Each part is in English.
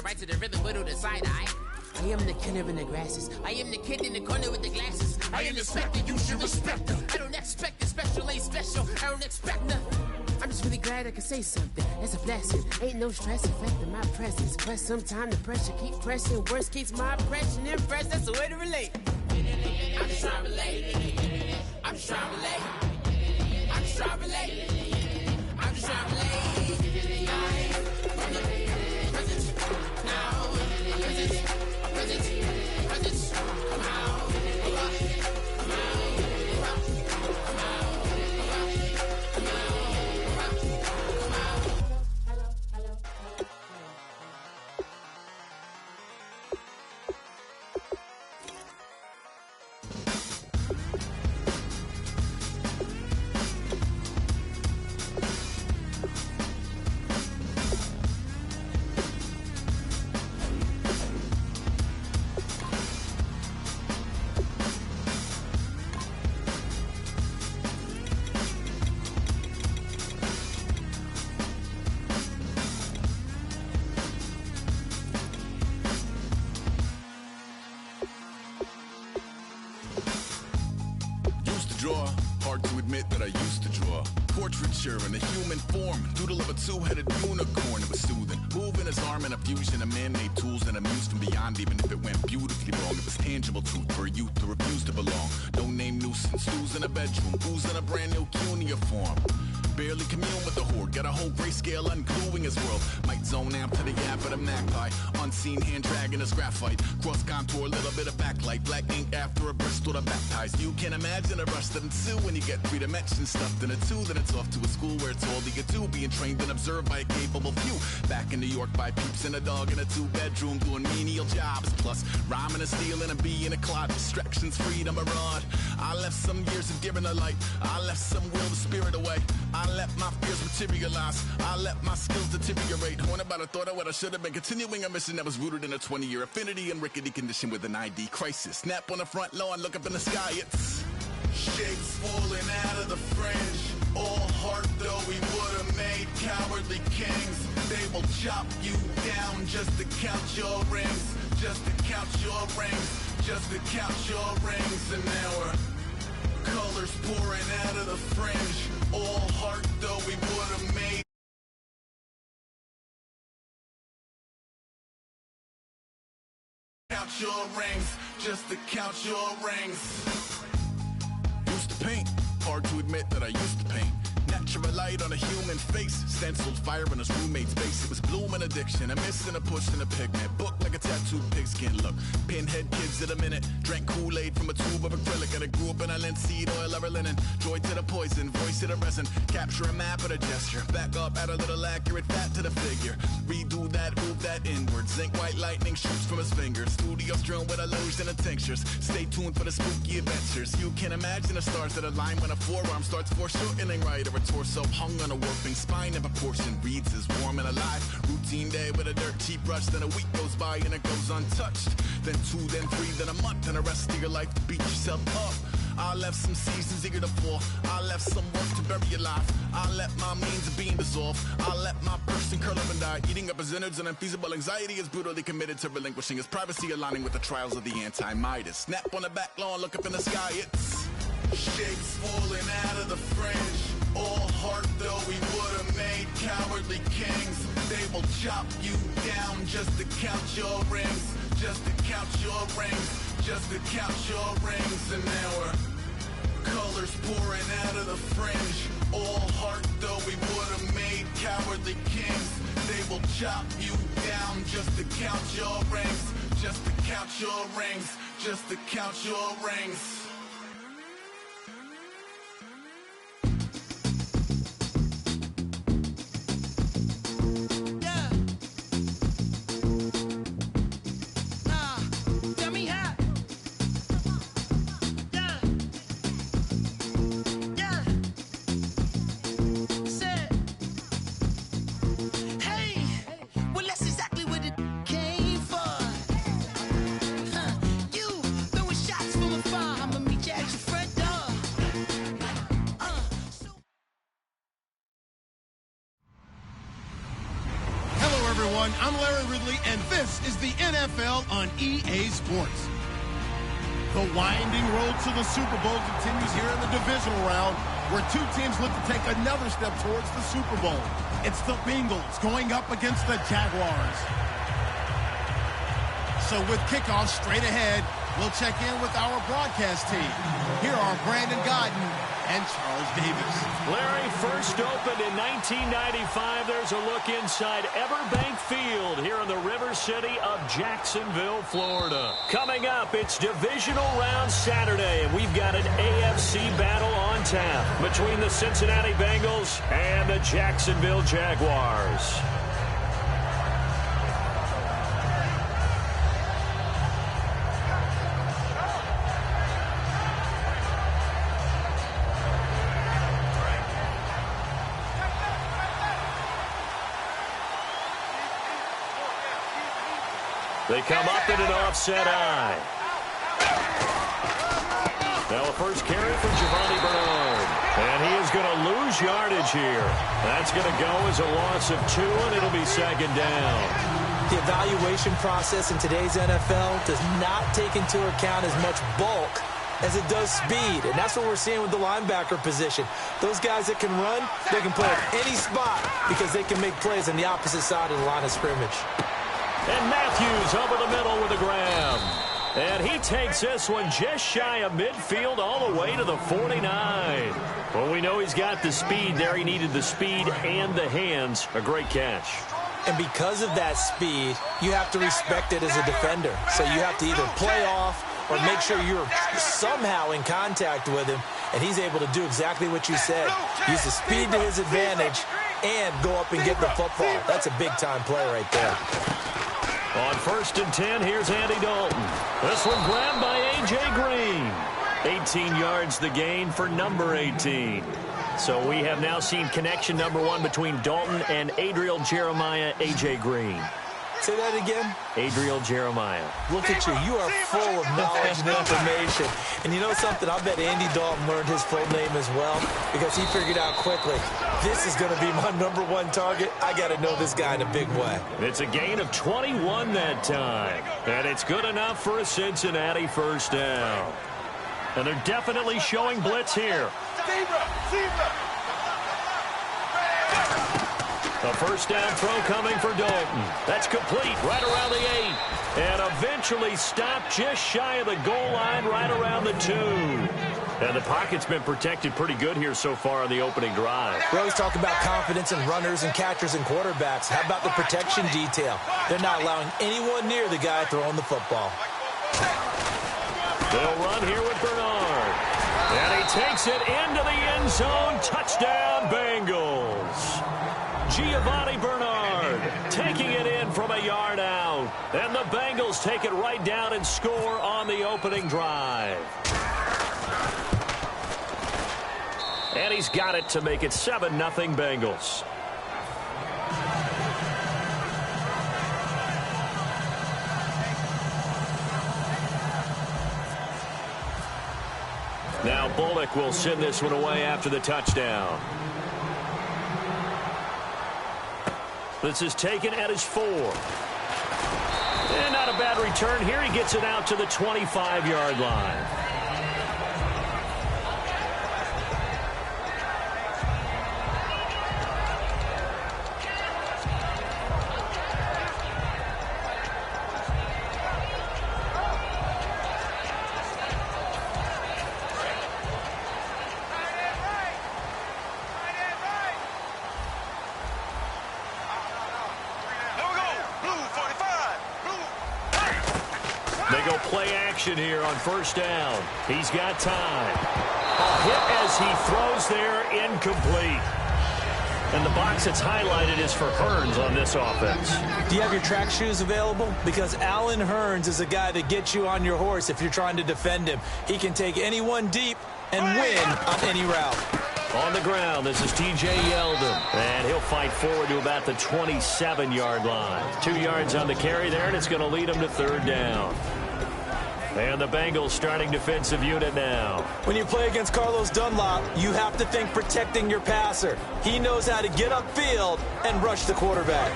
right to the rhythm, but on the side, I am the killer in the grasses. I am the kid in the corner with the glasses. I am the specter, you should respect them. I don't expect the special, ain't special. I don't expect nothing. I'm just really glad I can say something. That's a blessing. Ain't no stress affecting my presence. But sometime the pressure keep pressing. Worst keeps my impression impressed. That's the way to relate. I'm just trying to relate. I'm just trying to relate. I'm just trying to relate. I'm just trying to relate. Hard to admit that I used to draw portraiture in a human form, doodle of a two-headed unicorn. It was soothing, moving his arm in a fusion of man-made tools and amused from beyond. Even if it went beautifully wrong, it was tangible truth for a youth to refuse to belong. No name nuisance, who's in a bedroom, who's in a brand new cuneiform. Barely commune with the horde, got a whole grayscale ungluing his world. Might zone amp to the yap of the magpie, unseen hand dragging his graphite. Cross contour, little bit of backlight, black ink after a Bristol to baptize. You can imagine a rush that ensue when you get three dimensions stuffed in a two. Then it's off to a school where it's all you get to, being trained and observed by a capable few. Back in New York by peeps and a dog in a two-bedroom doing menial jobs. Plus rhyming and stealing and being a clot, distractions, freedom, a rod. I left some years of giving a light, I left some will the spirit away. I let my fears materialize, I let my skills deteriorate. When about I thought of what I should have been, continuing a mission that was rooted in a 20-year affinity and rickety condition with an ID crisis. Snap on the front lawn, look up in the sky, it's shapes falling out of the fringe. All heart though we would have made cowardly kings. They will chop you down just to count your rings, just to count your rings, just to count your rings. And now we're colors pouring out of the fringe. All heart though we would have made count your rings, just to count your rings. Used to paint, hard to admit that I used to paint. Natural light on a human face, stenciled fire in his roommate's face. It was bloom and addiction, a miss and a push and a pigment. Book like a tattooed pigskin look. Pinhead kids at a minute, drank Kool-Aid from a tube of acrylic. And I grew up in a linseed oil or a linen. Joy to the poison, voice to the resin. Capture a map of a gesture, back up, add a little accurate fat to the figure. Redo that, move that inward. Zinc white lightning shoots from his fingers. Studio strewn with illusion and tinctures. Stay tuned for the spooky adventures. You can imagine the stars that align when a forearm starts foreshortening right, or a torso hung on a warping spine. In proportion reads as warm and alive. Routine day with a dirt cheap brush. Then a week goes by and it goes untouched. Then 2, then 3, then a month, and the rest of your life to beat yourself up. I left some seasons eager to fall. I left some work to bury alive. I let my means of being dissolve. I let my person curl up and die. Eating up his innards and unfeasible anxiety is brutally committed to relinquishing his privacy, aligning with the trials of the anti-Midas. Snap on the back lawn, look up in the sky, it's shapes falling out of the fringe. All heart though we would have made cowardly kings. They will chop you down just to count your rings, just to count your rings, just to count your rings. And now we're colors pouring out of the fringe. All heart though we would have made cowardly kings. They will chop you down just to count your rings, just to count your rings, just to count your rings. I'm a everyone. I'm Larry Ridley, and this is the NFL on EA Sports. The winding road to the Super Bowl continues here in the divisional round, where two teams look to take another step towards the Super Bowl. It's the Bengals going up against the Jaguars. So with kickoff straight ahead, we'll check in with our broadcast team. Here are Brandon Godden and Charles Davis. Larry, first opened in 1995. There's a look inside Everbank Field here in the River City of Jacksonville, Florida. Coming up, it's divisional round Saturday, and we've got an AFC battle on tap between the Cincinnati Bengals and the Jacksonville Jaguars. They come up in an offset eye. Now a first carry from Giovanni Bernard. And he is going to lose yardage here. That's going to go as a loss of 2, and it'll be second down. The evaluation process in today's NFL does not take into account as much bulk as it does speed. And that's what we're seeing with the linebacker position. Those guys that can run, they can play at any spot because they can make plays on the opposite side of the line of scrimmage. And Matthews over the middle with a grab. And he takes this one just shy of midfield all the way to the 49. Well, we know he's got the speed there. He needed the speed and the hands. A great catch. And because of that speed, you have to respect it as a defender. So you have to either play off or make sure you're somehow in contact with him. And he's able to do exactly what you said. Use the speed to his advantage and go up and get the football. That's a big-time play right there. On 1st and 10, here's Andy Dalton. This one grabbed by A.J. Green. 18 yards the gain for number 18. So we have now seen connection number 1 between Dalton and Adriel Jeremiah, A.J. Green. Say that again? Adriel Jeremiah. Look at you. You are full of knowledge and information. And you know something? I bet Andy Dalton learned his full name as well because he figured out quickly, this is going to be my number 1 target. I got to know this guy in a big way. It's a gain of 21 that time. And it's good enough for a Cincinnati first down. And they're definitely showing blitz here. A first down throw coming for Dalton. That's complete right around the 8. And eventually stopped just shy of the goal line right around the 2. And the pocket's been protected pretty good here so far on the opening drive. We always talk about confidence in runners and catchers and quarterbacks. How about the protection detail? They're not allowing anyone near the guy throwing the football. They'll run here with Bernard. And he takes it into the end zone. Touchdown, Bengals. Giovanni Bernard taking it in from a yard out. And the Bengals take it right down and score on the opening drive. And he's got it to make it 7-0 Bengals. Now Bullock will send this one away after the touchdown. This is taken at his 4. And not a bad return here. He gets it out to the 25-yard line. Here on first down. He's got time. A hit as he throws there, incomplete. And the box that's highlighted is for Hearns on this offense. Do you have your track shoes available? Because Allen Hearns is a guy that gets you on your horse if you're trying to defend him. He can take anyone deep and win on any route. On the ground, this is T.J. Yeldon. And he'll fight forward to about the 27-yard line. 2 yards on the carry there, and it's going to lead him to third down. And the Bengals starting defensive unit now. When you play against Carlos Dunlop, you have to think protecting your passer. He knows how to get upfield and rush the quarterback.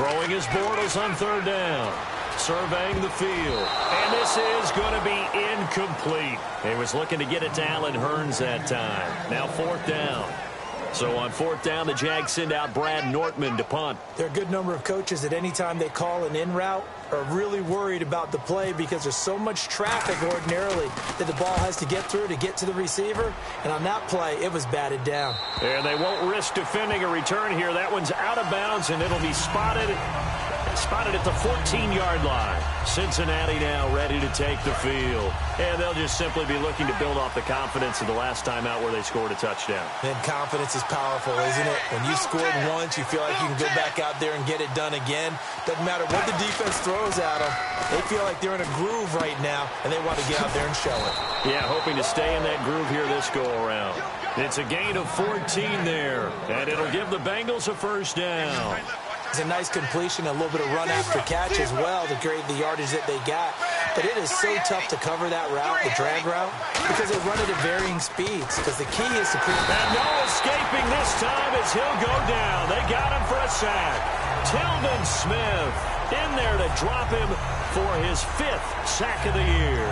Throwing his Bortles on third down. Surveying the field. And this is going to be incomplete. He was looking to get it to Allen Hurns that time. Now fourth down. So on fourth down, the Jags send out Brad Nortman to punt. There are a good number of coaches that any time they call an in route are really worried about the play because there's so much traffic ordinarily that the ball has to get through to get to the receiver. And on that play, it was batted down. And they won't risk defending a return here. That one's out of bounds, and it'll be spotted at the 14-yard line. Cincinnati now ready to take the field. And they'll just simply be looking to build off the confidence of the last time out where they scored a touchdown. And confidence is powerful, isn't it? When you scored once, you feel like you can go back out there and get it done again. Doesn't matter what the defense throws at them. They feel like they're in a groove right now, and they want to get out there and show it. Yeah, hoping to stay in that groove here this go-around. It's a gain of 14 there, and it'll give the Bengals a first down. It's a nice completion, a little bit of run after catch as well to create the yardage that they got. But it is so tough to cover that route, the drag route, because they run it at varying speeds. Because the key is to create... And no escaping this time as he'll go down. They got him for a sack. Tilden Smith in there to drop him for his 5th sack of the year.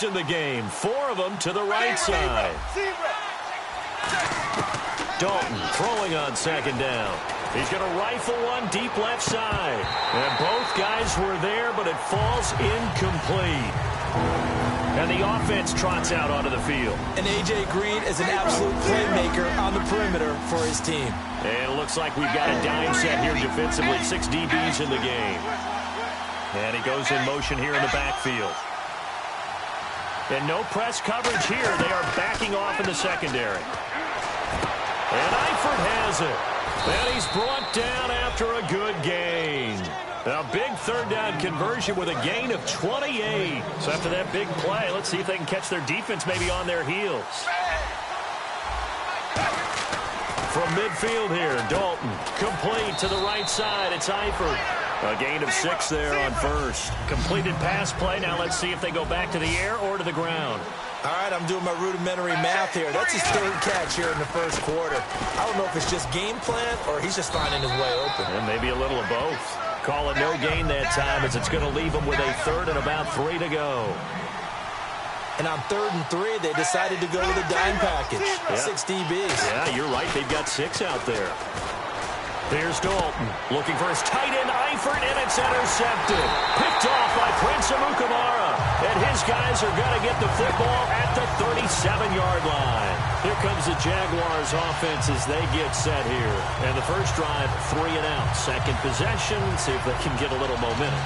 In the game, 4 of them to the right side. Dalton throwing on second down. He's going to rifle one deep left side. And both guys were there, but it falls incomplete. And the offense trots out onto the field. And A.J. Green is an absolute playmaker on the perimeter for his team. And it looks like we've got a dime set here defensively. 6 DBs in the game. And he goes in motion here in the backfield. And no press coverage here. They are backing off in the secondary. And Eifert has it. And he's brought down after a good gain. A big third down conversion with a gain of 28. So after that big play, let's see if they can catch their defense maybe on their heels. From midfield here, Dalton complete to the right side. It's Eifert. A gain of 6 there on first. Completed pass play. Now let's see if they go back to the air or to the ground. All right, I'm doing my rudimentary math here. That's his 3rd catch here in the first quarter. I don't know if it's just game plan or he's just finding his way open. And maybe a little of both. Call it no gain that time as it's going to leave him with a 3rd and about 3 to go. And on 3rd and 3, they decided to go with a dime package. Yeah. 6 DBs. Yeah, you're right. They've got 6 out there. Here's Dalton looking for his tight end, Eifert, and it's intercepted. Picked off by Prince Amukamara. And his guys are going to get the football at the 37-yard line. Here comes the Jaguars offense as they get set here. And the first drive, 3 and out. Second possession, see if they can get a little momentum.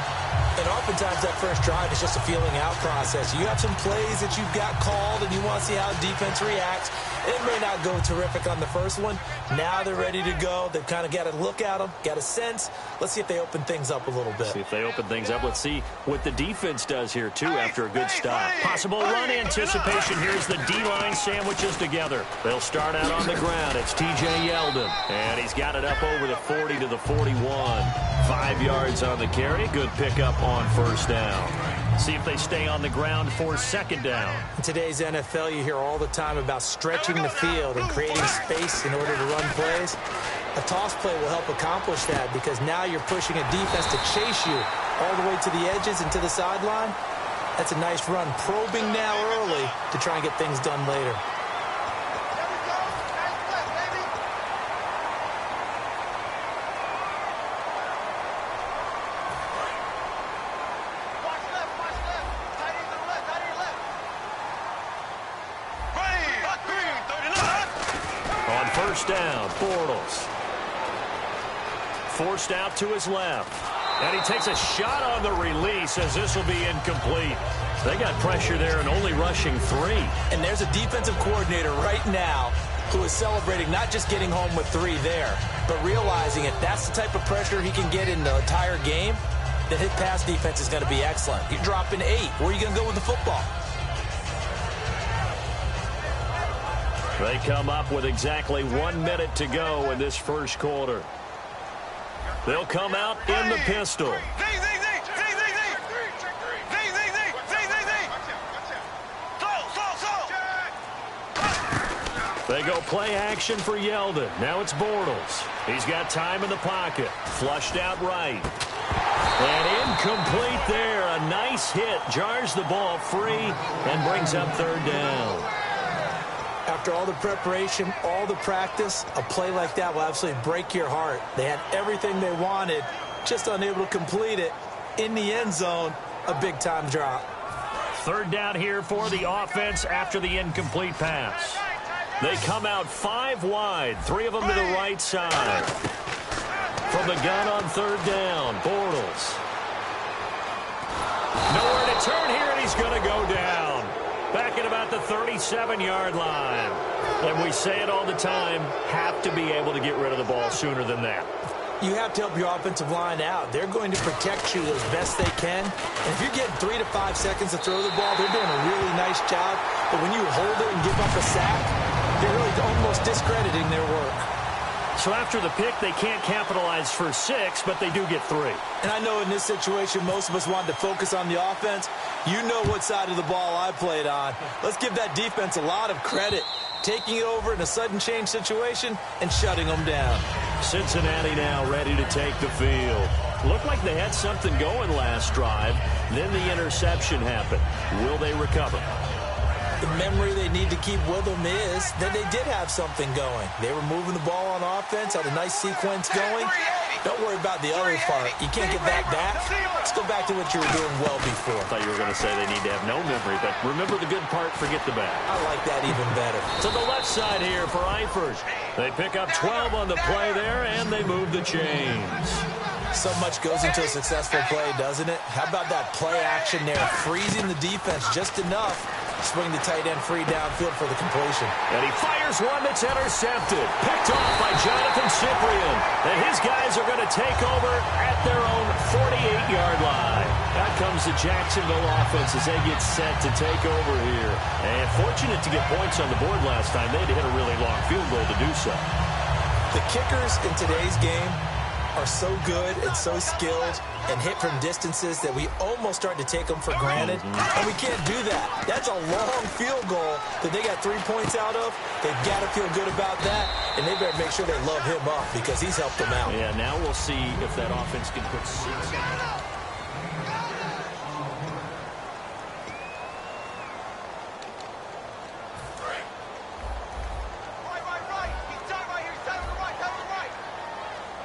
And oftentimes that first drive is just a feeling out process. You have some plays that you've got called and you want to see how defense reacts. It may not go terrific on the first one. Now they're ready to go. They've kind of got to look at them, got a sense. Let's see if they open things up a little bit. See if they open things up. Let's see what the defense does here, too, after a good stop. Possible run anticipation. Here's the D-line sandwiches together. They'll start out on the ground. It's T.J. Yeldon. And he's got it up over the 40 to the 41. 5 yards on the carry. Good pickup on first down. See if they stay on the ground for second down. In today's NFL, you hear all the time about stretching the field and creating space in order to run plays. A toss play will help accomplish that because now you're pushing a defense to chase you all the way to the edges and to the sideline. That's a nice run. Probing now early to try and get things done later. First down, Bortles. Forced out to his left. And he takes a shot on the release as this will be incomplete. They got pressure there and only rushing 3. And there's a defensive coordinator right now who is celebrating not just getting home with 3 there, but realizing if that's the type of pressure he can get in the entire game, then his pass defense is going to be excellent. You're dropping 8. Where are you going to go with the football? They come up with exactly 1 minute to go in this first quarter. They'll come out in the pistol. They go play action for Yeldon. Now it's Bortles. He's got time in the pocket. Flushed out right. And incomplete there. A nice hit. Jars the ball free and brings up third down. After all the preparation, all the practice, a play like that will absolutely break your heart. They had everything they wanted, just unable to complete it. In the end zone, a big-time drop. Third down here for the offense after the incomplete pass. They come out 5 wide, 3 of them to the right side. From the gun on third down, Bortles. Nowhere to turn here, and he's going to go down. Back at about the 37-yard line. And we say it all the time, have to be able to get rid of the ball sooner than that. You have to help your offensive line out. They're going to protect you as best they can. And if you're getting 3 to 5 seconds to throw the ball, they're doing a really nice job. But when you hold it and give up a sack, they're really almost discrediting their work. So after the pick, they can't capitalize for 6, but they do get 3. And I know in this situation, most of us wanted to focus on the offense. You know what side of the ball I played on. Let's give that defense a lot of credit. Taking it over in a sudden change situation and shutting them down. Cincinnati now ready to take the field. Looked like they had something going last drive. Then the interception happened. Will they recover? The memory they need to keep with them is that they did have something going. They were moving the ball on offense, had a nice sequence going. Don't worry about the other part. You can't get that back. Let's go back to what you were doing well before. I thought you were going to say they need to have no memory, but remember the good part, forget the bad. I like that even better. To the left side here for Eifers. They pick up 12 on the play there, and they move the chains. So much goes into a successful play, doesn't it? How about that play action there, freezing the defense just enough, swing the tight end free downfield for the completion. And he fires one that's intercepted. Picked off by Jonathan Cyprien. And his guys are going to take over at their own 48-yard line. Out comes the Jacksonville offense as they get set to take over here. And fortunate to get points on the board last time. They had to hit a really long field goal to do so. The kickers in today's game are so good and so skilled and hit from distances that we almost start to take them for granted, and we can't do that. That's a long field goal that they got 3 points out of. They've got to feel good about that, and they better make sure they love him up because he's helped them out. Yeah, now we'll see if that offense can put 6 on.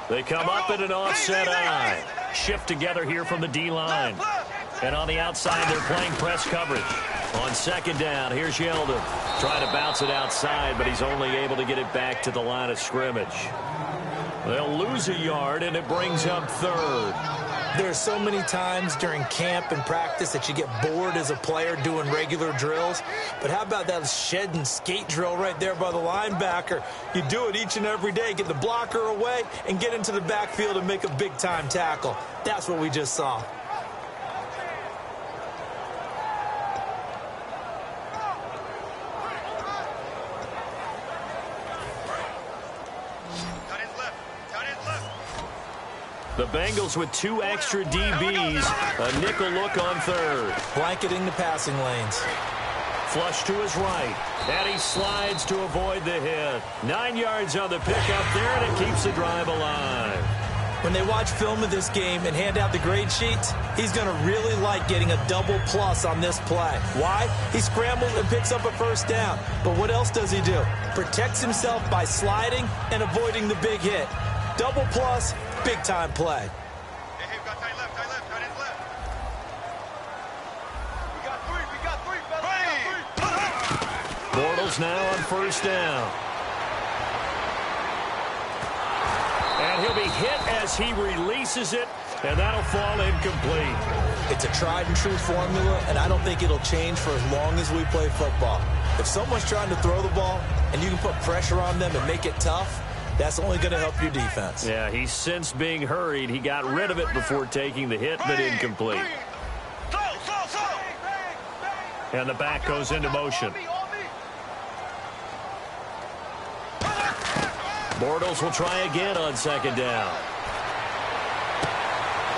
They come up in an offset eye. Shift together here from the D-line. And on the outside, they're playing press coverage. On second down, here's Yeldon. Trying to bounce it outside, but he's only able to get it back to the line of scrimmage. They'll lose a yard, and it brings up third. There are so many times during camp and practice that you get bored as a player doing regular drills. But how about that shed and skate drill right there by the linebacker? You do it each and every day. Get the blocker away and get into the backfield and make a big-time tackle. That's what we just saw. The Bengals with 2 extra DBs. A nickel look on third. Blanketing the passing lanes. Flush to his right. And he slides to avoid the hit. 9 yards on the pickup there, and it keeps the drive alive. When they watch film of this game and hand out the grade sheets, he's going to really like getting a double plus on this play. Why? He scrambles and picks up a first down. But what else does he do? Protects himself by sliding and avoiding the big hit. Double plus, big-time play. Hey, we got tight left, tight left. We got three, fellas. Bortles now on first down. And he'll be hit as he releases it, and that'll fall incomplete. It's a tried-and-true formula, and I don't think it'll change for as long as we play football. If someone's trying to throw the ball and you can put pressure on them and make it tough, That's only going to help your defense. Yeah, he sensed being hurried. He got rid of it before taking the hit, but incomplete. And the back goes into motion. Bortles will try again on second down.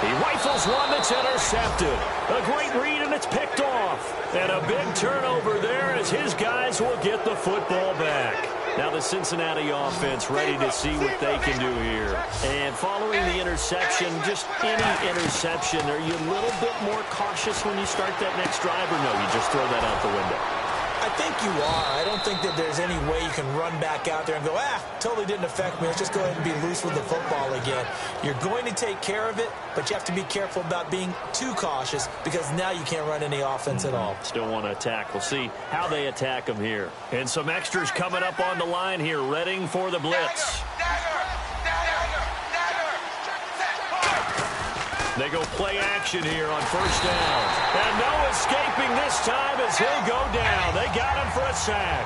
He rifles one that's intercepted. A great read, and it's picked off. And a big turnover there as his guys will get the football back. Now the Cincinnati offense ready to see what they can do here. And following the interception, just any interception, are you a little bit more cautious when you start that next drive, or no, you just throw that out the window? I think you are. I don't think that there's any way you can run back out there and go, totally didn't affect me. Let's just go ahead and be loose with the football again. You're going to take care of it, but you have to be careful about being too cautious because now you can't run any offense at all. Still want to attack. We'll see how they attack them here. And some extras coming up on the line here, readying for the blitz. They go play action here on first down. And no escaping this time as he'll go down. They got him for a sack.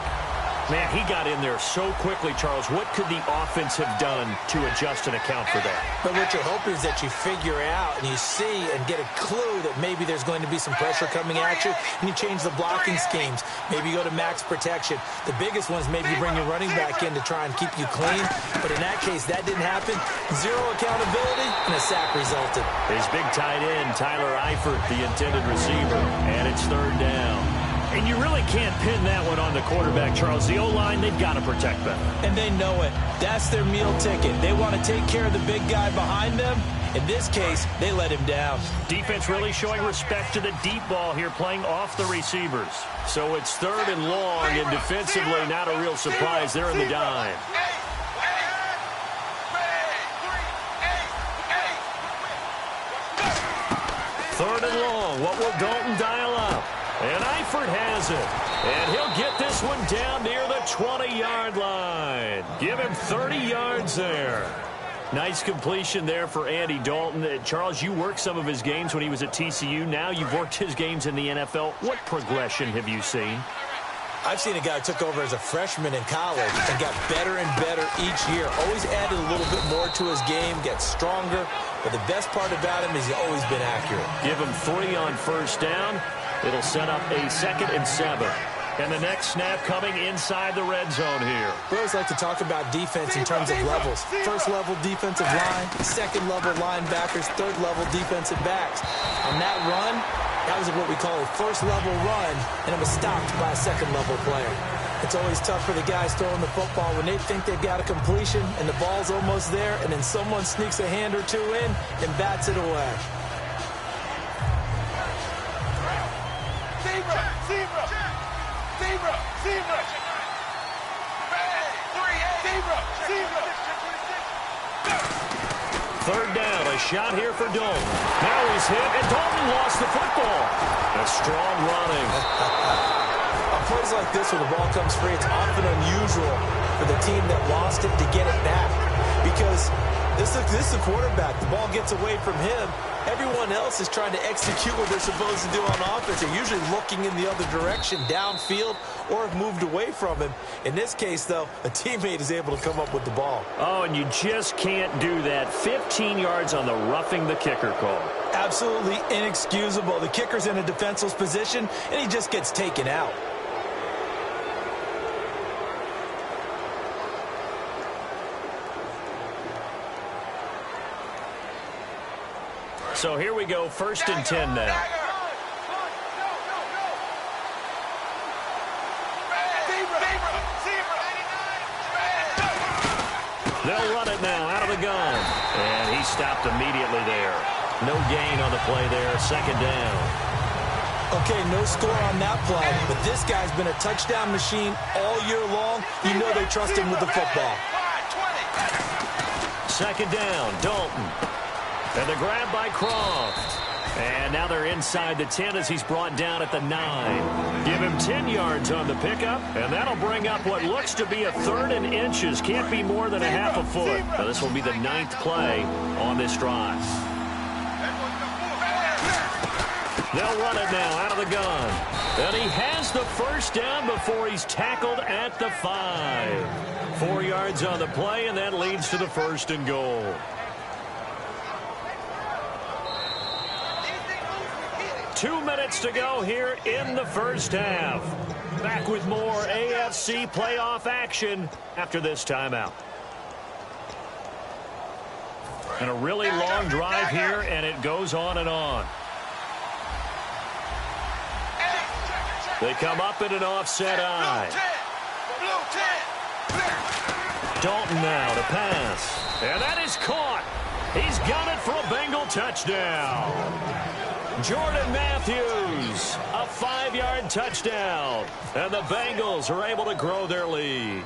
Man, he got in there so quickly, Charles. What could the offense have done to adjust and account for that? But what you're hoping is that you figure out and you see and get a clue that maybe there's going to be some pressure coming at you, and you change the blocking schemes. Maybe you go to max protection. The biggest ones, maybe you bring your running back in to try and keep you clean. But in that case, that didn't happen. Zero accountability, and a sack resulted. His big tight end, Tyler Eifert, the intended receiver, and it's third down. And you really can't pin that one on the quarterback, Charles. The O-line, they've got to protect better. And they know it. That's their meal ticket. They want to take care of the big guy behind them. In this case, they let him down. Defense really showing respect to the deep ball here, playing off the receivers. So it's third and long, and defensively, not a real surprise. They're in the dime. Third and long. What will Dalton dial up? And Eifert has it. And he'll get this one down near the 20-yard line. Give him 30 yards there. Nice completion there for Andy Dalton. Charles, you worked some of his games when he was at TCU. Now you've worked his games in the NFL. What progression have you seen? I've seen a guy who took over as a freshman in college and got better and better each year. Always added a little bit more to his game, gets stronger. But the best part about him is he's always been accurate. Give him 3 on first down. It'll set up a 2nd and 7. And the next snap coming inside the red zone here. We always like to talk about defense in terms of levels. First level defensive line, second level linebackers, third level defensive backs. On that run, that was what we call a first level run, and it was stopped by a second level player. It's always tough for the guys throwing the football when they think they've got a completion and the ball's almost there, and then someone sneaks a hand or two in and bats it away. Third down, a shot here for Dalton. Now he's hit, and Dalton lost the football. A strong running. On plays like this, when the ball comes free, it's often unusual for the team that lost it to get it back. Because this is the quarterback. The ball gets away from him. Everyone else is trying to execute what they're supposed to do on offense. They're usually looking in the other direction, downfield, or have moved away from him. In this case, though, a teammate is able to come up with the ball. Oh, and you just can't do that. 15 yards on the roughing the kicker call. Absolutely inexcusable. The kicker's in a defenseless position, and he just gets taken out. So here we go, 1st and 10 now. They'll run it now out of the gun. And he stopped immediately there. No gain on the play there, 2nd down. Okay, no score on that play, but this guy's been a touchdown machine all year long. You know they trust him with the football. 2nd down, Dalton. And the grab by Croft. And now they're inside the 10 as he's brought down at the 9. Give him 10 yards on the pickup, and that'll bring up what looks to be a 3rd and inches. Can't be more than a half a foot. Now this will be the 9th play on this drive. They'll run it now out of the gun. And he has the first down before he's tackled at the 5. 4 yards on the play, and that leads to the 1st and goal. Two minutes to go here in the first half. Back with more AFC playoff action after this timeout. And a really long drive here, and it goes on and on. They come up in an offset eye. Dalton now to pass. And that is caught. He's got it for a Bengal touchdown. Jordan Matthews, a 5-yard touchdown. And the Bengals are able to grow their lead.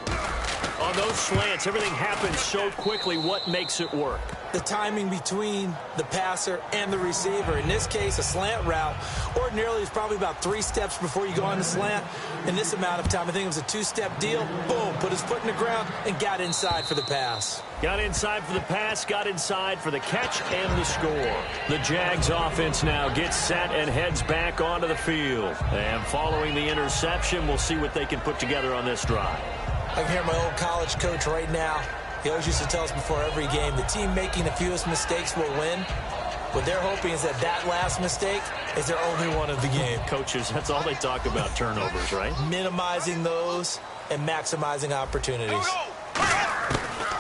On those slants, everything happens so quickly. What makes it work? The timing between the passer and the receiver. In this case, a slant route ordinarily is probably about 3 steps before you go on the slant. In this amount of time, I think it was a 2-step deal. Boom, put his foot in the ground and got inside for the pass. Got inside for the pass, got inside for the catch and the score. The Jags offense now gets set and heads back onto the field. And following the interception, we'll see what they can put together on this drive. I can hear my old college coach right now. He always used to tell us before every game, the team making the fewest mistakes will win. What they're hoping is that that last mistake is their only one of the game. Coaches, that's all they talk about, turnovers, right? Minimizing those and maximizing opportunities.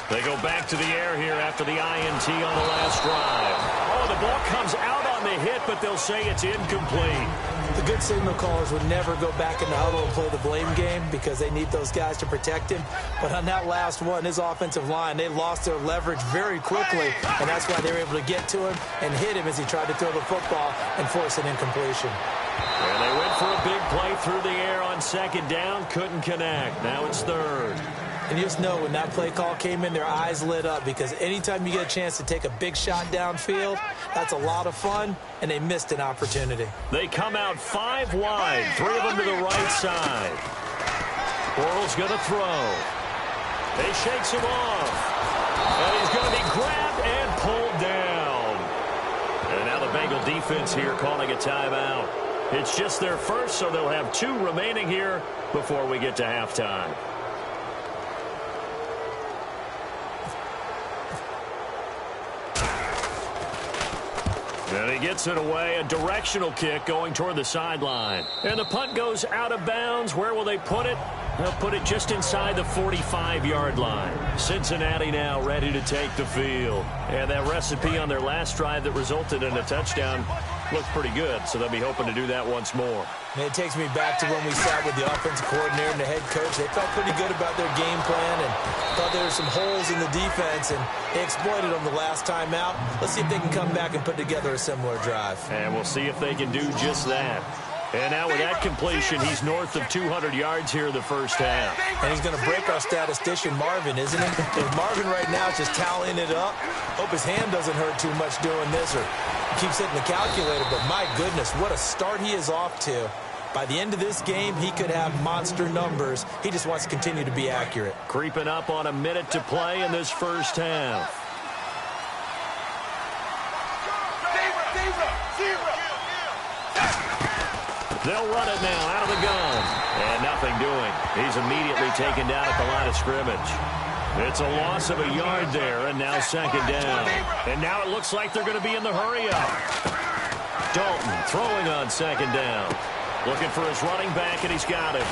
They go back to the air here after the INT on the last drive. Oh, the ball comes out on the hit, but they'll say it's incomplete. The good signal callers would never go back in the huddle and play the blame game because they need those guys to protect him. But on that last one, his offensive line, they lost their leverage very quickly, and that's why they were able to get to him and hit him as he tried to throw the football and force an incompletion. And they went for a big play through the air on 2nd down, couldn't connect. Now it's 3rd. And you just know when that play call came in, their eyes lit up because anytime you get a chance to take a big shot downfield, that's a lot of fun, and they missed an opportunity. They come out 5 wide, 3 of them to the right side. Bortles going to throw. He shakes him off. And he's going to be grabbed and pulled down. And now the Bengal defense here calling a timeout. It's just their first, so they'll have 2 remaining here before we get to halftime. And he gets it away, a directional kick going toward the sideline. And the punt goes out of bounds. Where will they put it? They'll put it just inside the 45-yard line. Cincinnati now ready to take the field. And that recipe on their last drive that resulted in a touchdown looked pretty good, so they'll be hoping to do that once more. And it takes me back to when we sat with the offensive coordinator and the head coach. They felt pretty good about their game plan and thought there were some holes in the defense, and they exploited them the last time out. Let's see if they can come back and put together a similar drive. And we'll see if they can do just that. And now with that completion, he's north of 200 yards here in the first half. And he's going to break our statistician, Marvin, isn't he? If Marvin right now is just tallying it up, hope his hand doesn't hurt too much doing this or keeps hitting the calculator. But my goodness, what a start he is off to. By the end of this game, he could have monster numbers. He just wants to continue to be accurate. Creeping up on a minute to play in this first half. They'll run it now out of the gun. And nothing doing. He's immediately taken down at the line of scrimmage. It's a loss of a yard there, and now 2nd down. And now it looks like they're going to be in the hurry-up. Dalton throwing on 2nd down. Looking for his running back, and he's got him.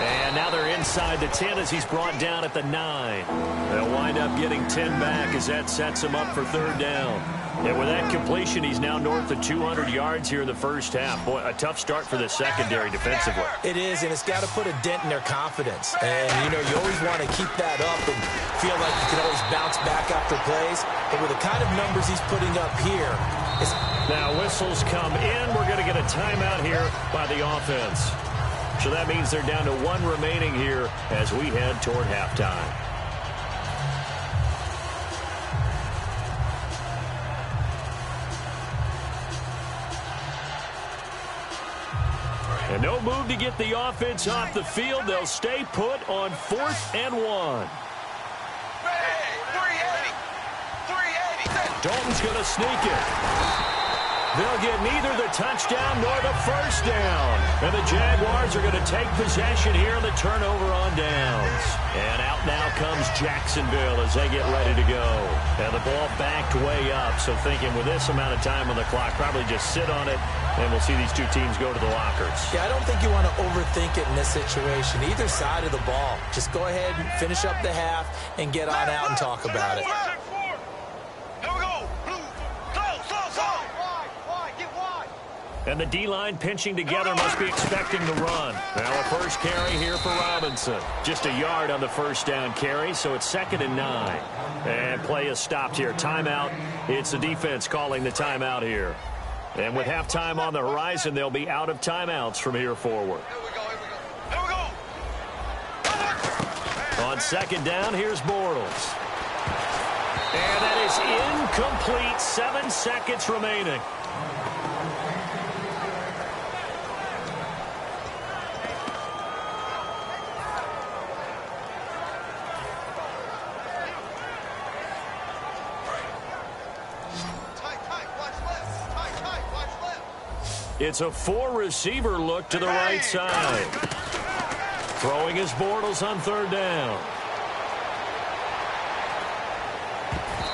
And now they're inside the 10 as he's brought down at the 9. They'll wind up getting 10 back as that sets him up for 3rd down. And with that completion, he's now north of 200 yards here in the first half. Boy, a tough start for the secondary defensively. It is, and it's got to put a dent in their confidence. And, you know, you always want to keep that up and feel like you can always bounce back after plays. But with the kind of numbers he's putting up here, it's... Now whistles come in. We're going to get a timeout here by the offense. So that means they're down to 1 remaining here as we head toward halftime. And no move to get the offense off the field. They'll stay put on 4th and 1. Hey, 380. Dalton's going to sneak it. They'll get neither the touchdown nor the first down. And the Jaguars are going to take possession here on the turnover on downs. And out now comes Jacksonville as they get ready to go. And the ball backed way up, so thinking with this amount of time on the clock, probably just sit on it, and we'll see these two teams go to the lockers. Yeah, I don't think you want to overthink it in this situation. Either side of the ball. Just go ahead and finish up the half and get on out and talk about it. And the D-line pinching together must be expecting the run. Now a first carry here for Robinson. Just a yard on the first down carry, so it's 2nd and 9. And play is stopped here. Timeout. It's the defense calling the timeout here. And with halftime on the horizon, they'll be out of timeouts from here forward. On 2nd down, here's Bortles. And that is incomplete. 7 seconds remaining. It's a 4-receiver look to the right side. Throwing his Bortles on 3rd down.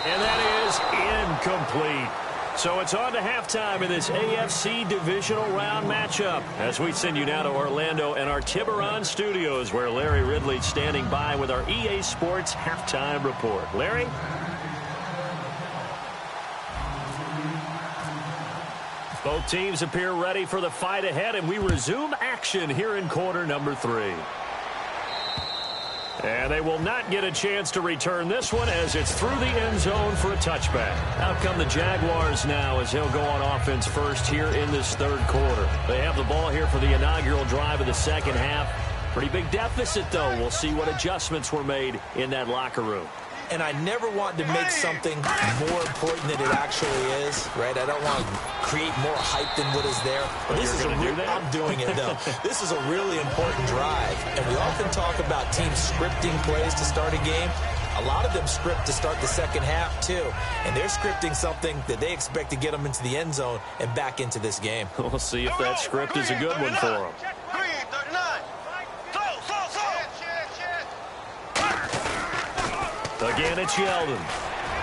And that is incomplete. So it's on to halftime in this AFC divisional round matchup. As we send you now to Orlando and our Tiburon studios, where Larry Ridley's standing by with our EA Sports halftime report. Larry? Both teams appear ready for the fight ahead, and we resume action here in quarter number 3. And they will not get a chance to return this one as it's through the end zone for a touchback. Out come the Jaguars now as they'll go on offense first here in this 3rd quarter. They have the ball here for the inaugural drive of the 2nd half. Pretty big deficit, though. We'll see what adjustments were made in that locker room. And I never want to make something more important than it actually is, right? I don't want to create more hype than what is there. But this is I'm doing it, though. This is a really important drive. And we often talk about teams scripting plays to start a game. A lot of them script to start the 2nd half, too. And they're scripting something that they expect to get them into the end zone and back into this game. We'll see if that script is a good one for them. Again, it's Yeldon.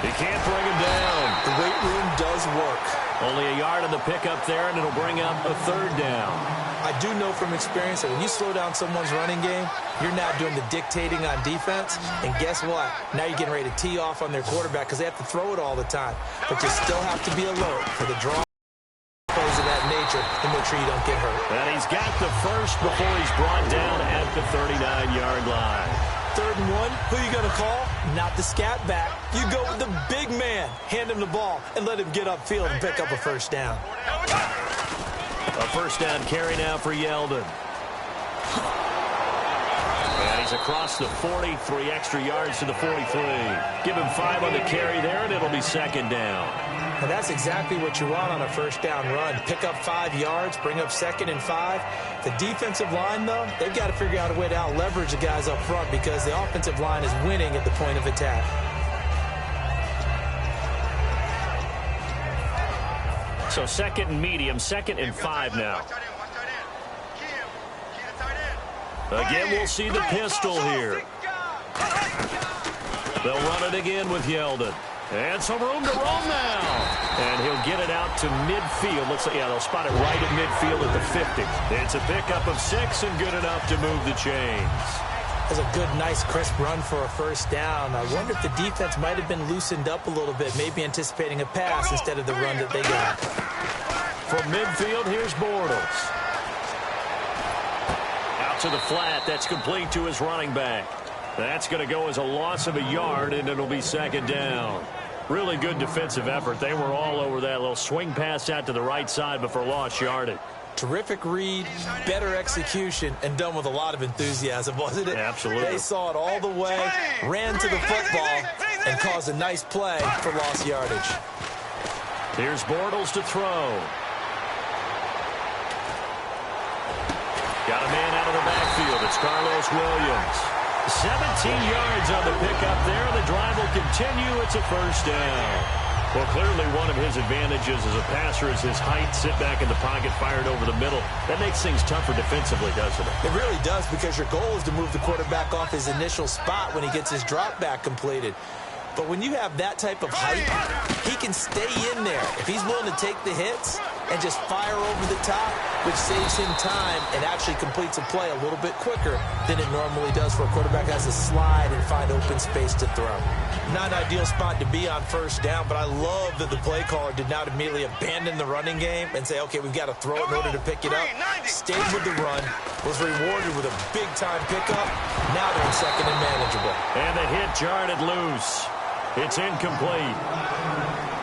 He can't bring him down. The weight room does work. Only a yard on the pickup there, and it'll bring up a 3rd down. I do know from experience that when you slow down someone's running game, you're now doing the dictating on defense. And guess what? Now you're getting ready to tee off on their quarterback because they have to throw it all the time. But you still have to be alert for the draw plays of that nature to make sure you don't get hurt. And he's got the first before he's brought down at the 39-yard line. 3rd and 1, who you going to call? Not the scat back. You go with the big man. Hand him the ball and let him get upfield and pick up a 1st down. A 1st down carry now for Yeldon. And he's across the 40, 3 extra yards to the 43. Give him 5 on the carry there, and it'll be 2nd down. And that's exactly what you want on a 1st down run. Pick up 5 yards, bring up 2nd and 5. The defensive line, though, they've got to figure out a way to out-leverage the guys up front because the offensive line is winning at the point of attack. So 2nd and medium, 2nd and 5 now. Again, we'll see the pistol here. They'll run it again with Yeldon. And some room to roam now. And he'll get it out to midfield. Looks like, yeah, they'll spot it right at midfield at the 50. It's a pickup of 6 and good enough to move the chains. That's a good, nice, crisp run for a 1st down. I wonder if the defense might have been loosened up a little bit, maybe anticipating a pass instead of the run that they got. From midfield, here's Bortles. Out to the flat. That's complete to his running back. That's going to go as a loss of a yard, and it'll be 2nd down. Really good defensive effort. They were all over that little swing pass out to the right side before lost yardage. Terrific read, better execution, and done with a lot of enthusiasm, wasn't it? Absolutely. They saw it all the way, ran to the football, and caused a nice play for lost yardage. Here's Bortles to throw. Got a man out of the backfield. It's Carlos Williams. 17 yards on the pickup there. The drive will continue. It's a 1st down. Well, clearly one of his advantages as a passer is his height. Sit back in the pocket, fired over the middle. That makes things tougher defensively, doesn't it? It really does, because your goal is to move the quarterback off his initial spot when he gets his drop back completed. But when you have that type of height, he can stay in there. If he's willing to take the hits and just fire over the top, which saves him time and actually completes a play a little bit quicker than it normally does for a quarterback has to slide and find open space to throw. Not an ideal spot to be on first down, but I love that the play caller did not immediately abandon the running game and say, okay, we've got to throw it in order to pick it up. Stayed with the run, was rewarded with a big-time pickup. Now they're in second and manageable. And the hit jarred it loose. It's incomplete.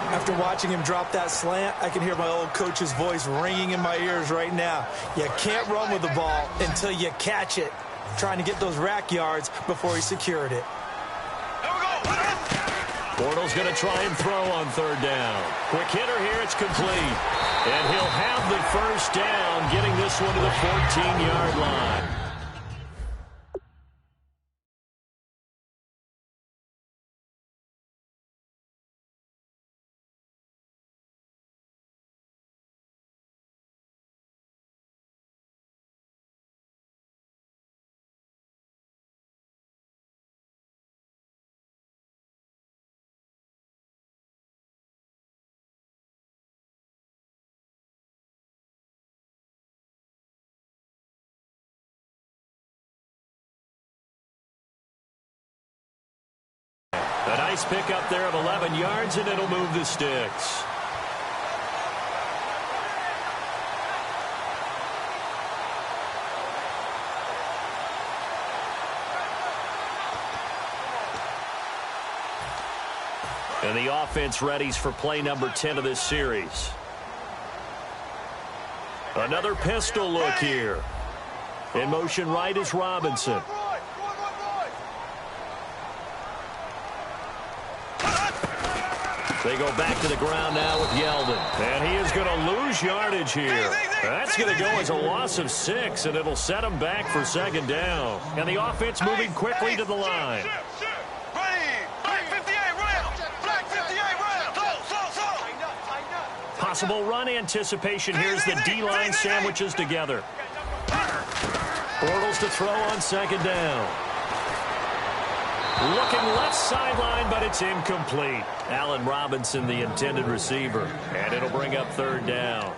After watching him drop that slant, I can hear my old coach's voice ringing in my ears right now. You can't run with the ball until you catch it. Trying to get those rack yards before he secured it. Bortles going to try and throw on third down. Quick hitter here, it's complete. And he'll have the first down, getting this one to the 14-yard line. A nice pickup there of 11 yards, and it'll move the sticks. And the offense readies for play number 10 of this series. Another pistol look here. In motion right is Robinson. They go back to the ground now with Yeldon. And he is going to lose yardage here. That's going to go as a loss of 6, and it'll set him back for second down. And the offense moving quickly to the line. Possible run anticipation. Here's the D-line sandwiches together. Bortles to throw on second down. Looking left sideline, but it's incomplete. Allen Robinson, the intended receiver. And it'll bring up third down.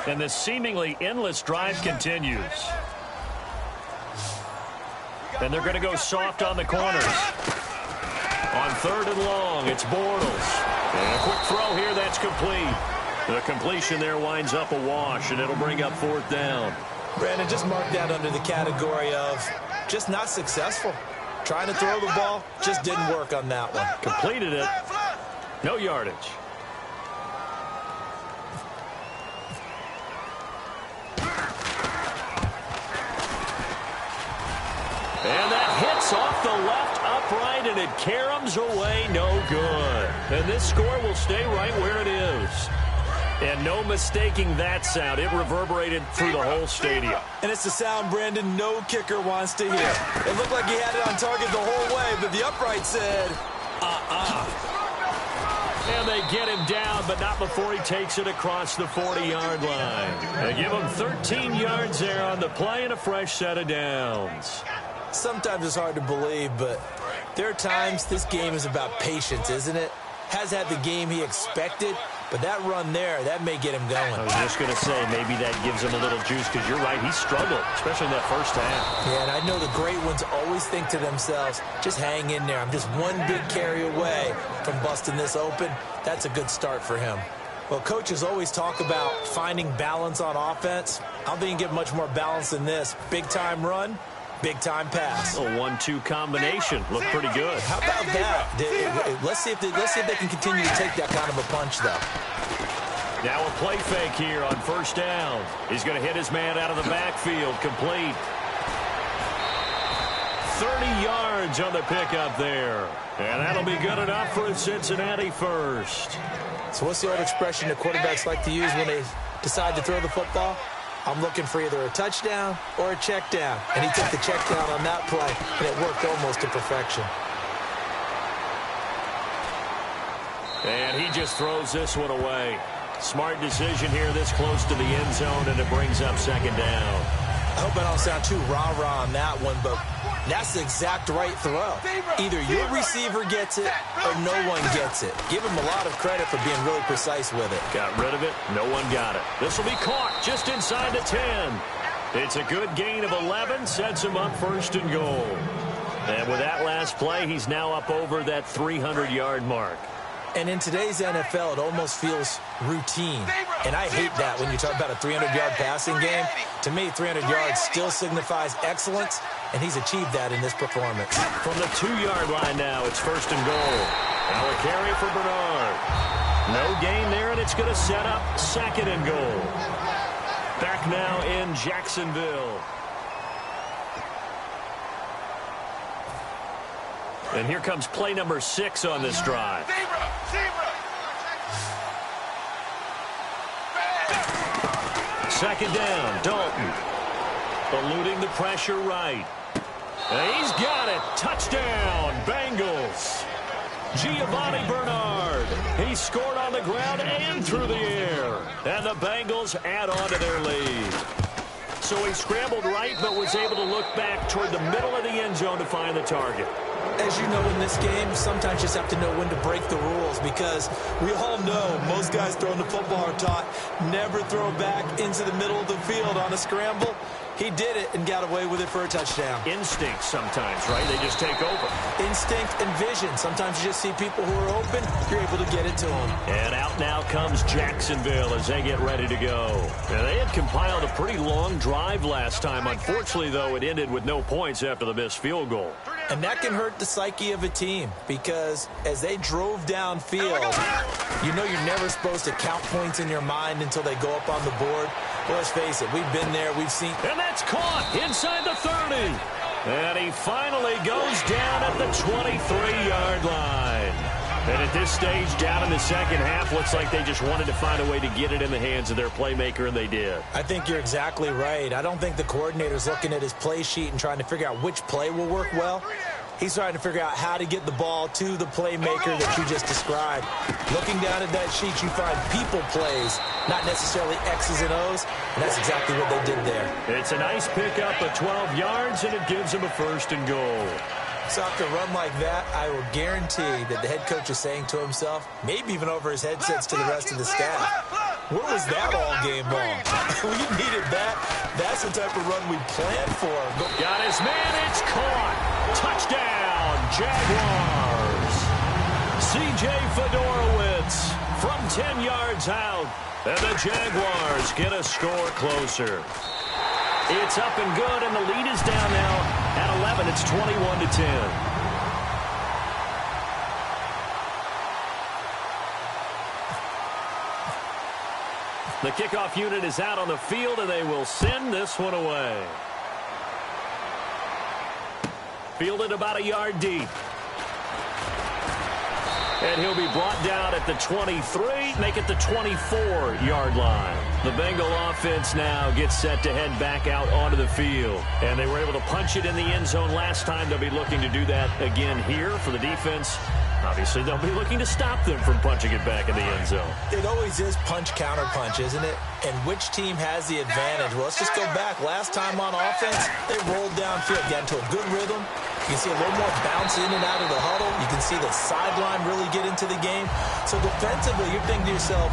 And this seemingly endless drive continues. And they're going to go soft on the corners. On third and long, it's Bortles. And a quick throw here, that's complete. The completion there winds up a wash, and it'll bring up fourth down. Brandon, just mark that under the category of just not successful. Trying to throw the ball, just didn't work on that one. Completed it. No yardage. And that hits off the left upright, and it caroms away, no good. And this score will stay right where it is. And no mistaking that sound. It reverberated through the whole stadium. And it's the sound, Brandon, no kicker wants to hear. It looked like he had it on target the whole way, but the upright said, And they get him down, but not before he takes it across the 40-yard line. They give him 13 yards there on the play and a fresh set of downs. Sometimes it's hard to believe, but there are times this game is about patience, isn't it? Has had the game he expected, but that run there, that may get him going. I was just going to say, maybe that gives him a little juice, because you're right, he struggled, especially in that first half. Yeah, and I know the great ones always think to themselves, just hang in there. I'm just one big carry away from busting this open. That's a good start for him. Well, coaches always talk about finding balance on offense. I don't think you can get much more balance than this. Big-time run, big-time pass. A 1-2 combination. Looked pretty good. How about that? Let's see if they can continue to take that kind of a punch, though. Now a play fake here on first down. He's going to hit his man out of the backfield. Complete. 30 yards on the pickup there. And that'll be good enough for a Cincinnati first. So what's the old expression that quarterbacks like to use when they decide to throw the football? I'm looking for either a touchdown or a check down. And he took the check down on that play, and it worked almost to perfection. And he just throws this one away. Smart decision here this close to the end zone, and it brings up second down. I hope I don't sound too rah-rah on that one, but that's the exact right throw. Either your receiver gets it or no one gets it. Give him a lot of credit for being really precise with it. Got rid of it. No one got it. This will be caught just inside the 10. It's a good gain of 11. Sets him up first and goal. And with that last play, he's now up over that 300-yard mark. And in today's NFL, it almost feels routine. And I hate that when you talk about a 300-yard passing game. To me, 300 yards still signifies excellence, and he's achieved that in this performance. From the 2-yard line now, it's first and goal. Now a carry for Bernard. No gain there, and it's going to set up second and goal. Back now in Jacksonville. And here comes play number 6 on this drive. Second down, Dalton. Eluding the pressure right. And he's got it. Touchdown, Bengals. Giovanni Bernard. He scored on the ground and through the air. And the Bengals add on to their lead. So he scrambled right, but was able to look back toward the middle of the end zone to find the target. As you know, in this game, sometimes you just have to know when to break the rules, because we all know most guys throwing the football are taught never throw back into the middle of the field on a scramble. He did it and got away with it for a touchdown. Instinct sometimes, right? They just take over. Instinct and vision. Sometimes you just see people who are open, you're able to get it to them. And out now comes Jacksonville as they get ready to go. And they had compiled a pretty long drive last time. Unfortunately, though, it ended with no points after the missed field goal. And that can hurt the psyche of a team, because as they drove downfield, you know you're never supposed to count points in your mind until they go up on the board. Well, let's face it, we've been there, we've seen. And that's caught inside the 30. And he finally goes down at the 23-yard line. And at this stage, down in the second half, looks like they just wanted to find a way to get it in the hands of their playmaker, and they did. I think you're exactly right. I don't think the coordinator's looking at his play sheet and trying to figure out which play will work well. He's trying to figure out how to get the ball to the playmaker that you just described. Looking down at that sheet, you find people plays, not necessarily X's and O's, and that's exactly what they did there. It's a nice pickup of 12 yards, and it gives them a first and goal. So after a run like that, I will guarantee that the head coach is saying to himself, maybe even over his headsets to the rest of the staff, where was that all game long? We needed that. That's the type of run we planned for. Got his man. It's caught. Touchdown, Jaguars. C.J. Fedorowicz from 10 yards out. And the Jaguars get a score closer. It's up and good, and the lead is down now at 11. It's 21-10. The kickoff unit is out on the field, and they will send this one away. Fielded about a yard deep. And he'll be brought down at the 23, make it the 24-yard line. The Bengal offense now gets set to head back out onto the field. And they were able to punch it in the end zone last time. They'll be looking to do that again here for the defense. Obviously, they'll be looking to stop them from punching it back in the end zone. It always is punch-counter-punch, isn't it? And which team has the advantage? Well, let's just go back. Last time on offense, they rolled downfield, got into a good rhythm. You can see a little more bounce in and out of the huddle. You can see the sideline really get into the game. So defensively, you're thinking to yourself,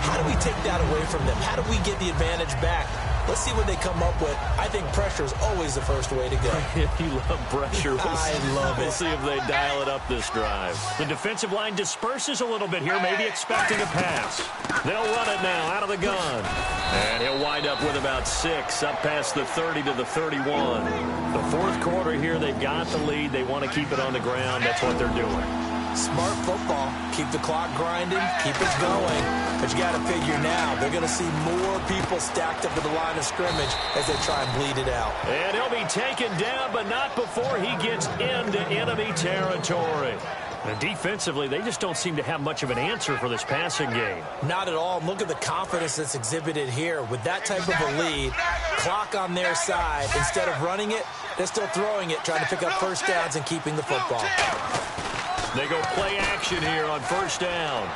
how do we take that away from them? How do we get the advantage back? Let's see what they come up with. I think pressure is always the first way to go. You love pressure. I love it. We'll see if they dial it up this drive. The defensive line disperses a little bit here, maybe expecting a pass. They'll run it now out of the gun. And he'll wind up with about 6, up past the 30 to the 31. The fourth quarter here, they've got the lead. They want to keep it on the ground. That's what they're doing. Smart football. Keep the clock grinding. Keep it going. But you got to figure now, they're going to see more people stacked up at the line of scrimmage as they try and bleed it out. And he'll be taken down, but not before he gets into enemy territory. And defensively, they just don't seem to have much of an answer for this passing game. Not at all. Look at the confidence that's exhibited here. With that type of a lead, clock on their side, instead of running it, they're still throwing it, trying to pick up first downs and keeping the football. They go play action here on first down.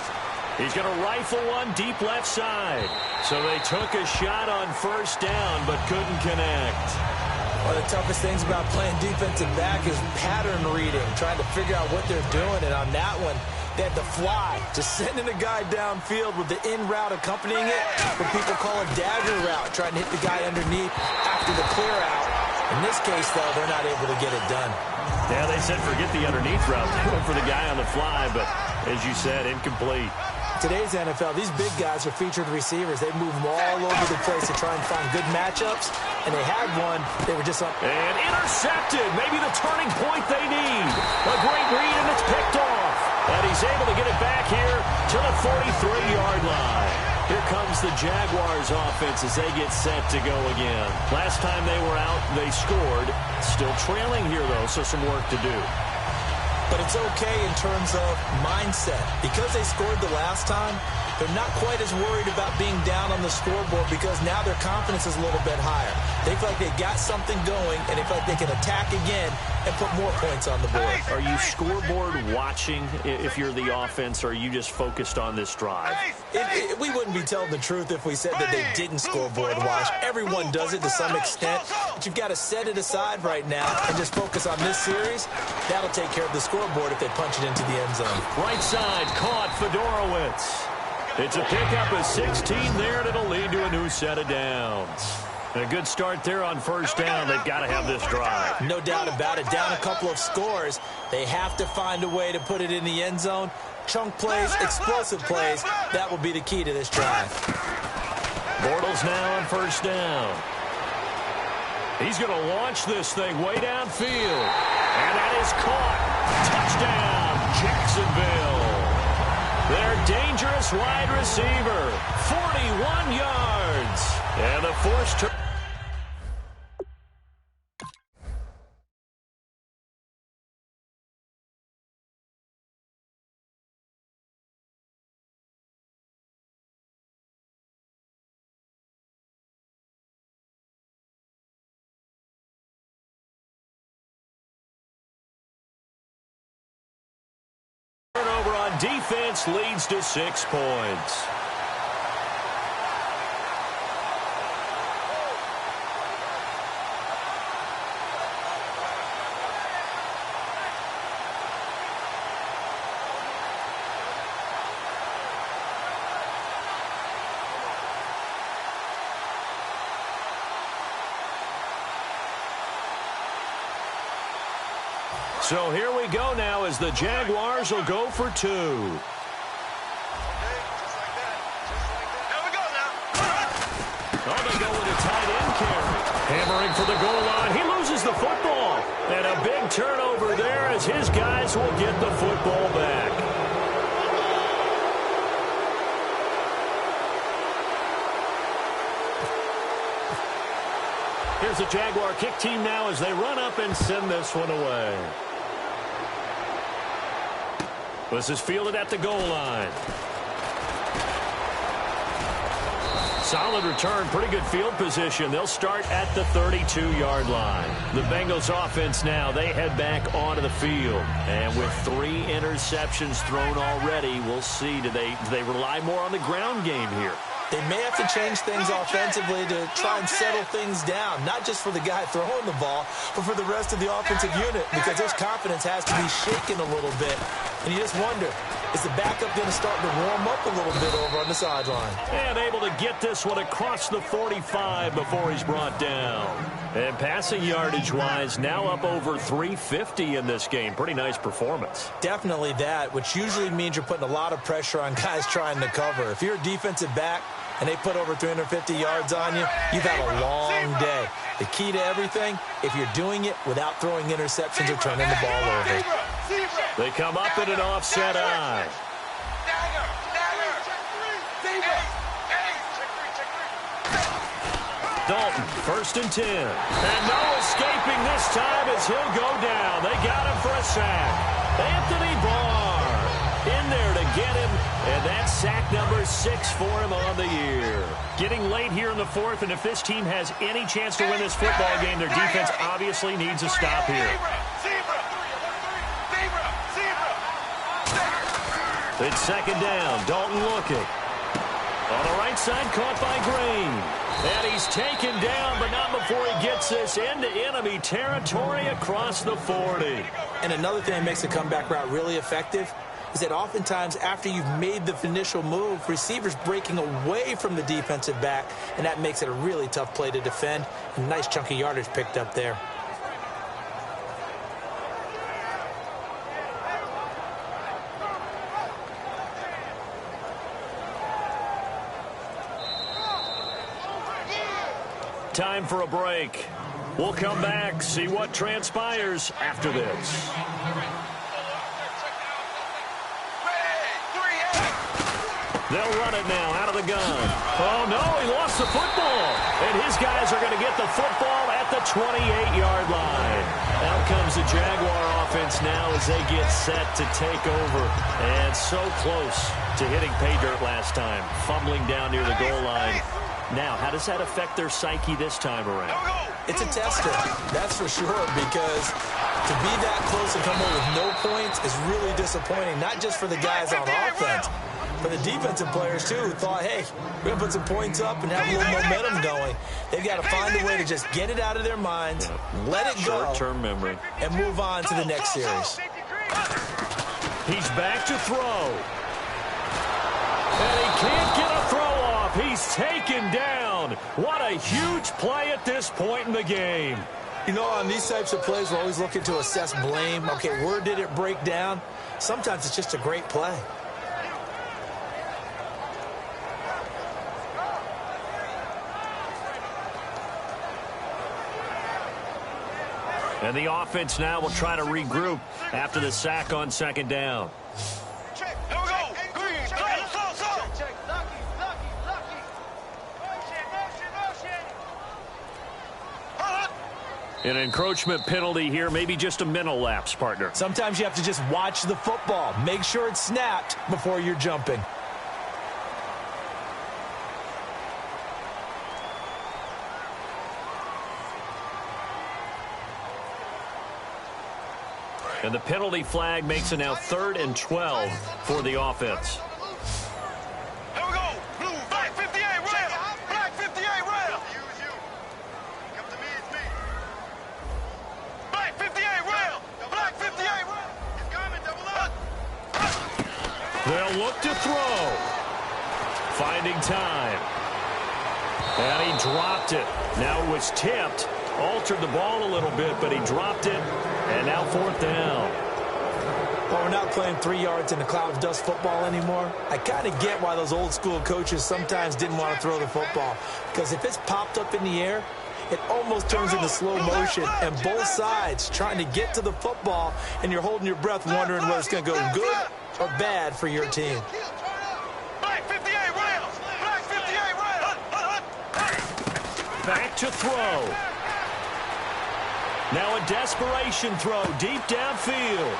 He's going to rifle one deep left side. So they took a shot on first down, but couldn't connect. One of the toughest things about playing defensive back is pattern reading, trying to figure out what they're doing. And on that one, they had to fly, just sending a guy downfield with the in route accompanying it, what people call a dagger route, trying to hit the guy underneath after the clear out. In this case, though, they're not able to get it done. Yeah, they said forget the underneath route. They went for the guy on the fly, but as you said, incomplete. Today's NFL, these big guys are featured receivers. They move them all over the place to try and find good matchups, and they had one. They were just up. And intercepted. Maybe the turning point they need. A great read, and it's picked off. And he's able to get it back here to the 43-yard line. Here comes the Jaguars offense as they get set to go again. Last time they were out, they scored. Still trailing here, though, so some work to do. But it's okay in terms of mindset. Because they scored the last time, they're not quite as worried about being down on the scoreboard because now their confidence is a little bit higher. They feel like they got something going, and they feel like they can attack again and put more points on the board. Are you scoreboard watching if you're the offense, or are you just focused on this drive? We wouldn't be telling the truth if we said that they didn't scoreboard watch. Everyone does it to some extent, but you've got to set it aside right now and just focus on this series. That'll take care of the scoreboard if they punch it into the end zone. Right side caught Fedorowicz. It's a pickup of 16 there, and it'll lead to a new set of downs. And a good start there on first down. They've got to have this drive. No doubt about it. Down a couple of scores. They have to find a way to put it in the end zone. Chunk plays, explosive plays. That will be the key to this drive. Bortles now on first down. He's going to launch this thing way downfield. And that is caught. Touchdown, Jacksonville. Their dangerous wide receiver, 41 yards. And the forced turn. Turnover on defense leads to 6 points. So here we go now as the Jaguars will go for 2. There we go now. Oh, they go with a tight end carry. Hammering for the goal line. He loses the football. And a big turnover there as his guys will get the football back. Here's the Jaguar kick team now as they run up and send this one away. This is fielded at the goal line. Solid return, pretty good field position. They'll start at the 32-yard line. The Bengals offense now, they head back onto the field. And with 3 interceptions thrown already, we'll see, do they rely more on the ground game here? They may have to change things offensively to try and settle things down, not just for the guy throwing the ball, but for the rest of the offensive unit, because their confidence has to be shaken a little bit. And you just wonder, is the backup going to start to warm up a little bit over on the sideline? And able to get this one across the 45 before he's brought down. And passing yardage-wise, now up over 350 in this game. Pretty nice performance. Definitely that, which usually means you're putting a lot of pressure on guys trying to cover. If you're a defensive back and they put over 350 yards on you, you've had a long day. The key to everything, if you're doing it without throwing interceptions or turning the ball over. They come up in an offset eye. Dalton, 1st and 10. And no escaping this time as he'll go down. They got him for a sack. Anthony Barr in there to get him, and that's sack number 6 for him on the year. Getting late here in the 4th, and if this team has any chance to win this football game, their defense obviously needs a stop here. It's 2nd down. Dalton looking. On the right side, caught by Green. And he's taken down, but not before he gets this into enemy territory across the 40. And another thing that makes the comeback route really effective is that oftentimes after you've made the initial move, receivers breaking away from the defensive back, and that makes it a really tough play to defend. A nice chunk of yardage picked up there. Time for a break. We'll come back, see what transpires after this. They'll run it now out of the gun. Oh, no, he lost the football. And his guys are going to get the football at the 28-yard line. Out comes the Jaguar offense now as they get set to take over. And so close to hitting pay dirt last time, fumbling down near the goal line. Now, how does that affect their psyche this time around? It's a tester, that's for sure, because to be that close and come away with no points is really disappointing, not just for the guys on offense, but the defensive players, too, who thought, hey, we're going to put some points up and have a little momentum going. They've got to find a way to just get it out of their minds, let it go, short-term memory, and move on to the next series. He's back to throw. And he can't get a throw off. He's taken down. What a huge play at this point in the game. You know, on these types of plays, we're always looking to assess blame. Okay, where did it break down? Sometimes it's just a great play. And the offense now will try to regroup after the sack on 2nd down. An encroachment penalty here, maybe just a mental lapse, partner. Sometimes you have to just watch the football. Make sure it's snapped before you're jumping. And the penalty flag makes it now 3rd and 12 for the offense. Here we go. Blue, black 58 rail. Black 58 rail. Come to me, it's me. Black 58 rail. Black 58 rail. He's coming, double up. They'll look to throw. Finding time. And he dropped it. Now it was tipped. Altered the ball a little bit, but he dropped it. And now 4th down. Well, we're not playing 3 yards in a cloud of dust football anymore. I kind of get why those old school coaches sometimes didn't want to throw the football. Because if it's popped up in the air, it almost turns into slow motion. And both sides trying to get to the football, and you're holding your breath wondering whether it's going to go good or bad for your team. Black 58 rails. Black 58 rails. Back to throw. Now a desperation throw deep downfield.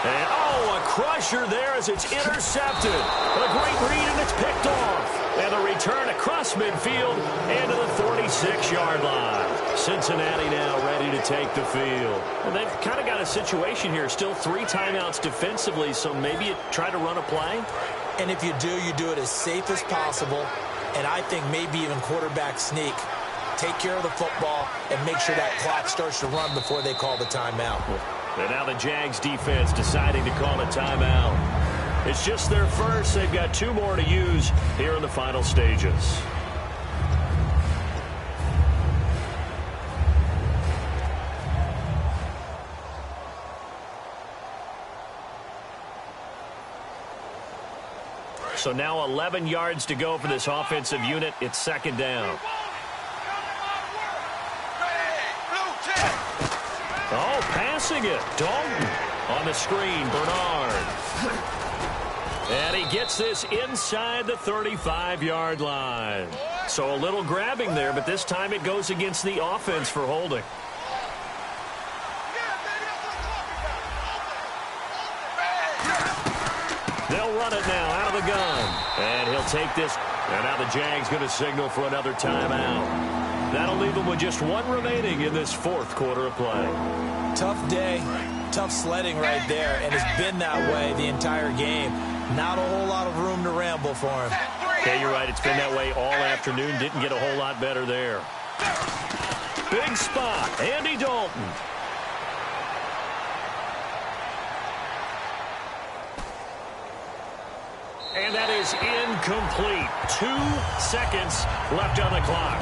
And, oh, a crusher there as it's intercepted. A great read, and it's picked off. And the return across midfield and to the 46-yard line. Cincinnati now ready to take the field. And they've kind of got a situation here. Still 3 timeouts defensively, so maybe you try to run a play. And if you do it as safe as possible. And I think maybe even quarterback sneak. Take care of the football and make sure that clock starts to run before they call the timeout. And now the Jags defense deciding to call a timeout. It's just their first. They've got 2 more to use here in the final stages. So now 11 yards to go for this offensive unit. It's 2nd down. Oh, passing it. Dalton. On the screen, Bernard. And he gets this inside the 35-yard line. So a little grabbing there, but this time it goes against the offense for holding. They'll run it now out of the gun. And he'll take this. And now the Jags going to signal for another timeout. That'll leave them with just one remaining in this fourth quarter of play. Tough day, tough sledding right there, and it's been that way the entire game. Not a whole lot of room to ramble for him. Yeah, you're right. It's been that way all afternoon. Didn't get a whole lot better there. Big spot, Andy Dalton. And that is incomplete. 2 seconds left on the clock.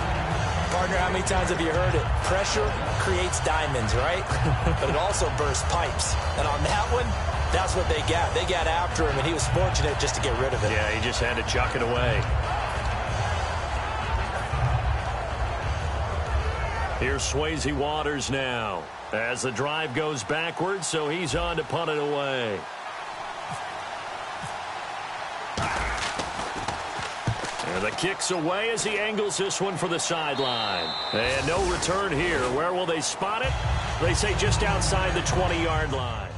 Partner, how many times have you heard it? Pressure creates diamonds, right? But it also bursts pipes. And on that one, that's what they got. They got after him, and he was fortunate just to get rid of it. Yeah, he just had to chuck it away. Here's Swayze Waters now. As the drive goes backwards, so he's on to punt it away. And the kick's away as he angles this one for the sideline. And no return here. Where will they spot it? They say just outside the 20-yard line.